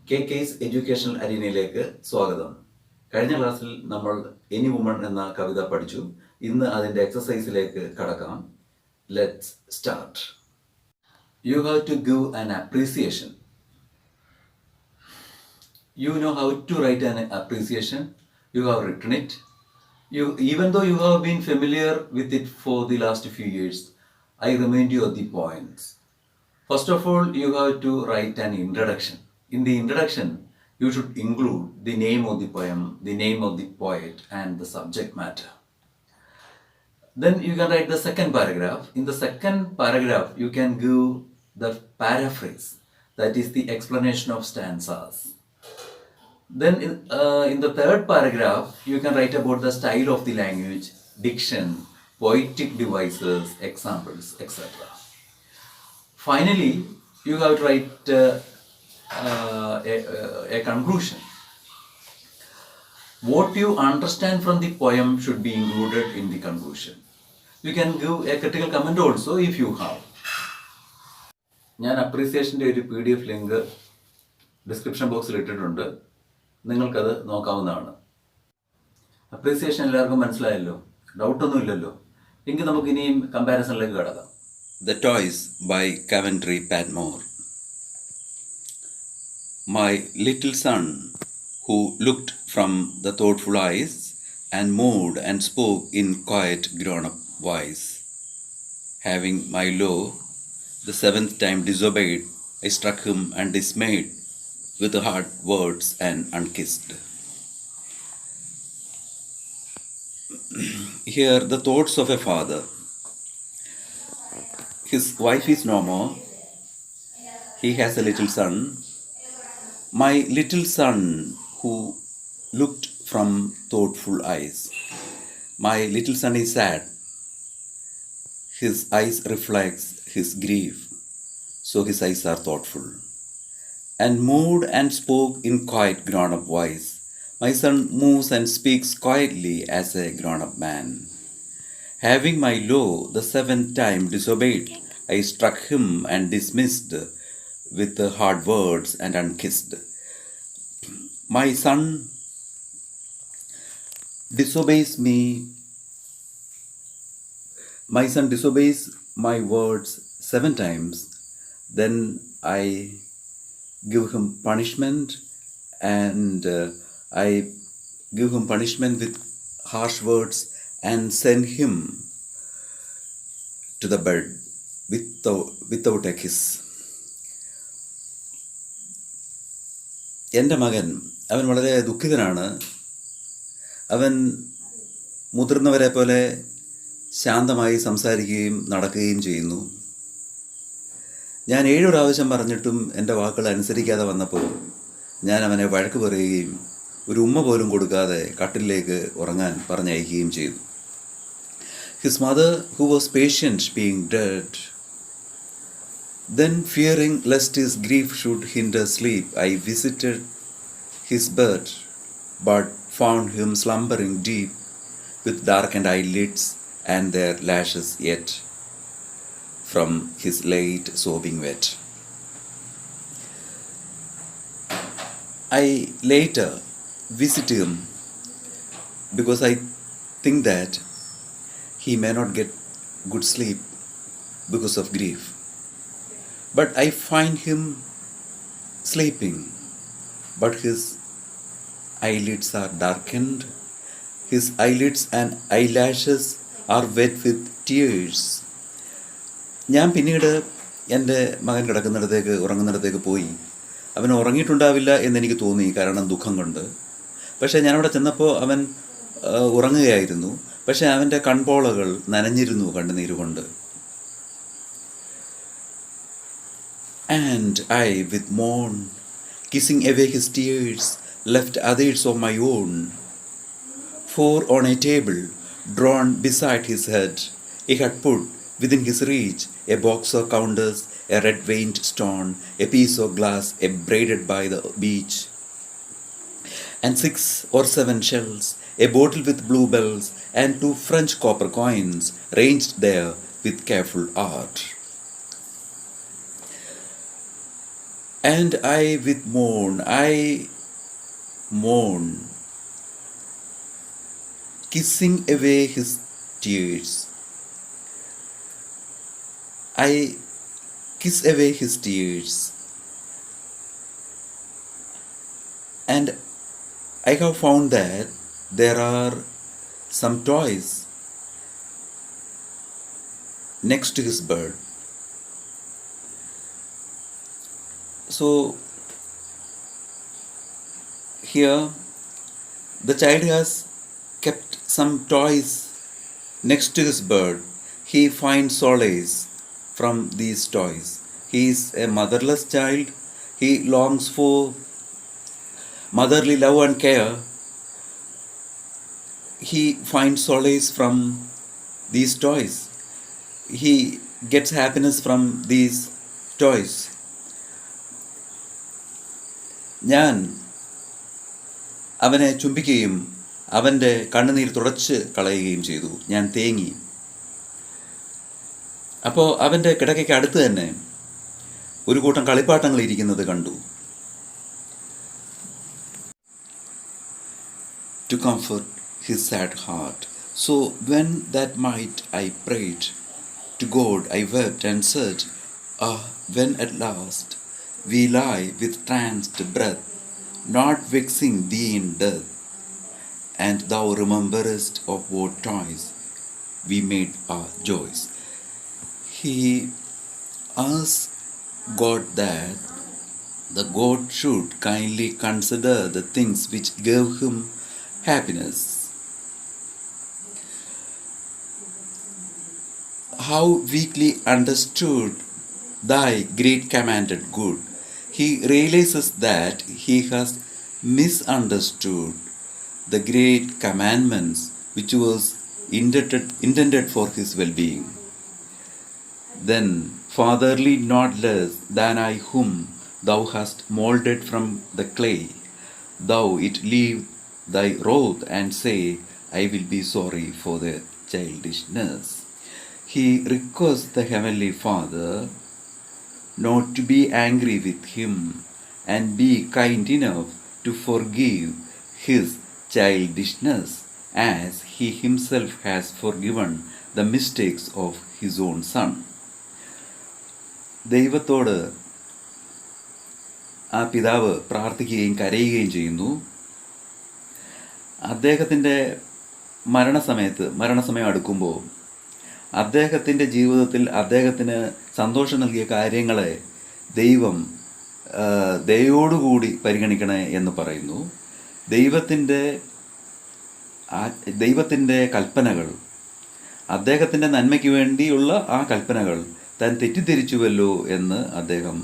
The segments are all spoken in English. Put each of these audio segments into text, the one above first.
KK's educational അരീനയിലേക്ക് സ്വാഗതം. കഴിഞ്ഞ ക്ലാസ്സിൽ നമ്മൾ എനി വുമൺ എന്ന കവിത പഠിച്ചു. ഇന്ന് അതിൻ്റെ എക്സസൈസിലേക്ക് കടക്കാം. Let's start. You have to give an appreciation. You know how to write an appreciation. You have written it. Even though you have been familiar with it for the last few years, I remind you of the points. First of all, you have to write an introduction. In the introduction, you should include the name of the poem, the name of the poet, and the subject matter. Then you can write the second paragraph. In the second paragraph, you can give the paraphrase, that is the explanation of stanzas. Then in the third paragraph, you can write about the style of the language, diction, poetic devices, examples, etc. Finally, you have to write a conclusion. What you understand from the poem should be included in the conclusion. You can give a critical comment also if you have. ഞാൻ അപ്രീസിയേഷൻ്റെ ഒരു PDF link description ബോക്സിൽ ഇട്ടിട്ടുണ്ട്. നിങ്ങൾക്കത് നോക്കാവുന്നതാണ്. Appreciation എല്ലാവർക്കും മനസ്സിലായല്ലോ, ഡൗട്ടൊന്നും ഇല്ലല്ലോ. എങ്കിൽ നമുക്ക് ഇനിയും കമ്പാരിസണിലേക്ക് കടക്കാം. The Toys by Coventry Patmore. My little son, who looked from the thoughtful eyes and moved and spoke in quiet grown-up voice. Having my law the seventh time disobeyed, I struck him and dismayed with hard words and unkissed. Here the thoughts of a father. His wife is no more. He has a little son. My little son who looked from thoughtful eyes. My little son is sad. His eyes reflects his grief, so his eyes are thoughtful. And moved and spoke in quiet grown-up voice. My son moves and speaks quietly as a grown-up man. Having my law the seventh time disobeyed, I struck him and dismissed with hard words and unkissed. My son disobeys me. My son disobeys my words 7 times. Then I give him punishment, and I give him punishment with harsh words and send him to the bed without a kiss. എൻ്റെ മകൻ, അവൻ വളരെ ദുഃഖിതനാണ്. അവൻ മുതിർന്നവരെ പോലെ ശാന്തമായി സംസാരിക്കുകയും നടക്കുകയും ചെയ്യുന്നു. ഞാൻ 7 പ്രാവശ്യം പറഞ്ഞിട്ടും എൻ്റെ വാക്കുകൾ അനുസരിക്കാതെ വന്നപ്പോൾ ഞാൻ അവനെ വഴക്ക് പറയുകയും ഒരു ഉമ്മ പോലും കൊടുക്കാതെ കട്ടിലേക്ക് ഉറങ്ങാൻ പറഞ്ഞയക്കുകയും ചെയ്തു. His mother, who was patient, being dead, then fearing lest his grief should hinder sleep, I visited his bed, but found him slumbering deep, with darkened eyelids and their lashes yet from his late sobbing wet. I later visit him because I think that he may not get good sleep because of grief. But I find him sleeping, but his eyelids are darkened. His eyelids and eyelashes are wet with tears. ഞാൻ പിന്നീട് എൻ്റെ മകൻ ഉറങ്ങുന്നിടത്തേക്ക് പോയി. അവൻ ഉറങ്ങിയിട്ടുണ്ടാവില്ല എന്നെനിക്ക് തോന്നി, കാരണം ദുഃഖം കൊണ്ട്. പക്ഷേ ഞാനവിടെ ചെന്നപ്പോൾ അവൻ ഉറങ്ങുകയായിരുന്നു. പക്ഷേ അവൻ്റെ കൺപോളകൾ നനഞ്ഞിരുന്നു കണ്ണുനീരുകൊണ്ട്. And I, with mourn, kissing away his tears, left others of my own. For on a table, drawn beside his head, he had put within his reach a box of counters, a red-veined stone, a piece of glass, braided by the beach, and 6 or 7 shells, a bottle with blue bells, and 2 French copper coins ranged there with careful art. And I with mourn, I mourn, kissing away his tears. I kiss away his tears. And I have found that there are some toys next to his bed. So here the child has kept some toys next to his bed. He finds solace from these toys. He is a motherless child. He longs for motherly love and care. He finds solace from these toys. He gets happiness from these toys. ഞാൻ അവനെ ചുംബിക്കുകയും അവൻ്റെ കണ്ണുനീർ തുടച്ച് കളയുകയും ചെയ്തു. ഞാൻ തേങ്ങി. അപ്പോൾ അവൻ്റെ കിടക്കയ്ക്ക് അടുത്ത് തന്നെ ഒരു കൂട്ടം കളിപ്പാട്ടങ്ങൾ ഇരിക്കുന്നത് കണ്ടു. To comfort his sad heart. So when that might I prayed to God, I wept and said, when at last we lie with tranced breath, not vexing thee in death, and thou rememberest of what toys we made our joys. He asked God that the God should kindly consider the things which gave him happiness. How weakly understood thy great commanded good. He realizes that he has misunderstood the great commandments which was intended for his well-being. Then, fatherly not less than I whom thou hast molded from the clay, thou it leave thy wrath and say, I will be sorry for their childishness. He requests the Heavenly Father not to be angry with him and be kind enough to forgive his childishness as he himself has forgiven the mistakes of his own son. ദൈവത്തോട് ആ പിതാവ് പ്രാർത്ഥിക്കുകയും കരയുകയും ചെയ്യുന്നു. അദ്ദേഹത്തിൻ്റെ മരണസമയം അടുക്കുമ്പോൾ അദ്ദേഹത്തിൻ്റെ ജീവിതത്തിൽ അദ്ദേഹത്തിന് സന്തോഷം നൽകിയ കാര്യങ്ങളെ ദൈവം ദയോടുകൂടി പരിഗണിക്കണേ എന്ന് പറയുന്നു. ദൈവത്തിൻ്റെ കൽപ്പനകൾ, അദ്ദേഹത്തിൻ്റെ നന്മയ്ക്ക് വേണ്ടിയുള്ള ആ കൽപ്പനകൾ താൻ തെറ്റിദ്ധരിച്ചുവല്ലോ എന്ന് അദ്ദേഹം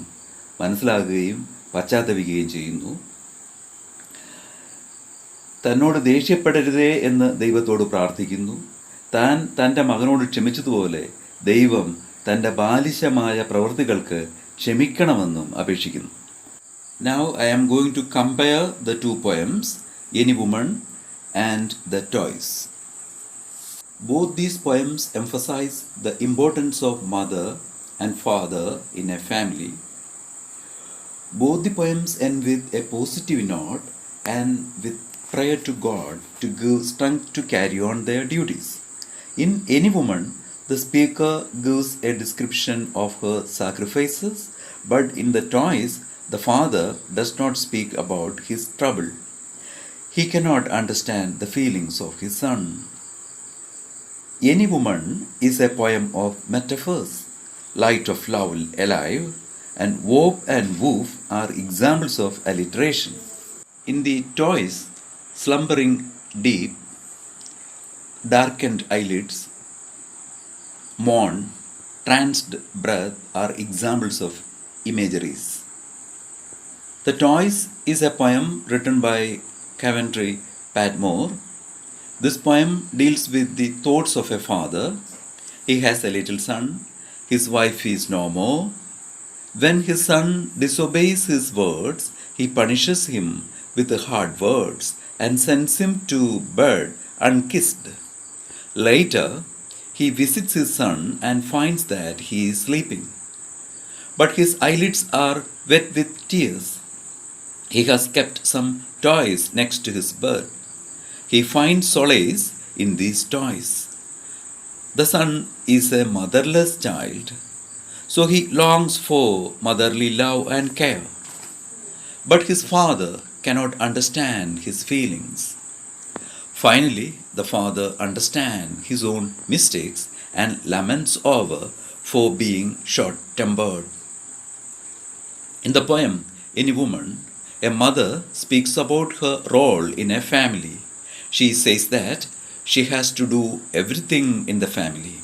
മനസ്സിലാക്കുകയും പശ്ചാത്തപിക്കുകയും ചെയ്യുന്നു. തന്നോട് ദേഷ്യപ്പെടരുതേ എന്ന് ദൈവത്തോട് പ്രാർത്ഥിക്കുന്നു. താൻ തൻ്റെ മകനോട് ക്ഷമിച്ചതുപോലെ ദൈവം തൻ്റെ ബാലിശമായ പ്രവൃത്തികൾക്ക് ക്ഷമിക്കണമെന്നും അപേക്ഷിക്കുന്നു. Now I am going to compare the two poems, Any Woman and The Toys. Both these poems emphasize the importance of mother and father in a family. Both the poems end with a positive note and with prayer to God to give strength to carry on their duties. In Any Woman, the speaker gives a description of her sacrifices, but in The Toys, the father does not speak about his trouble. He cannot understand the feelings of his son. Any Woman is a poem of metaphors. Light of Love Alive and Warp and Woof are examples of alliteration. In The Toys, slumbering deep, darkened eyelids, mourn, tranced breath are examples of imageries. The Toys is a poem written by Coventry Patmore. This poem deals with the thoughts of a father. He has a little son. His wife is no more. When his son disobeys his words, he punishes him with hard words and sends him to bed unkissed. Later, he visits his son and finds that he is sleeping. but his eyelids are wet with tears. He has kept some toys next to his bed. He finds solace in these toys. The son is a motherless child, so he longs for motherly love and care. But his father cannot understand his feelings. Finally, the father understands his own mistakes and laments over for being short-tempered. In the poem Any Woman, a mother speaks about her role in a family. She says that she has to do everything in the family.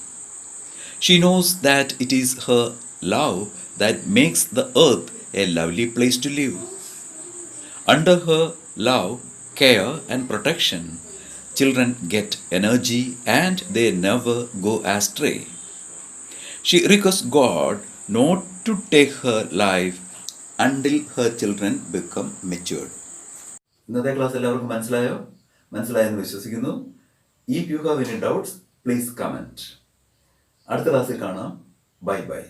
She knows that it is her love that makes the earth a lovely place to live. Under her love, care, and protection, children get energy and they never go astray. She requests God not to take her life until her children become matured. ഇന്നത്തെ class എല്ലാവർക്കും മനസ്സിലായോ? മനസ്സിലായെന്ന് വിശ്വസിക്കുന്നു. If you have any doubts, please comment. അടുത്ത ക്ലാസ്സിൽ കാണാം. Bye bye.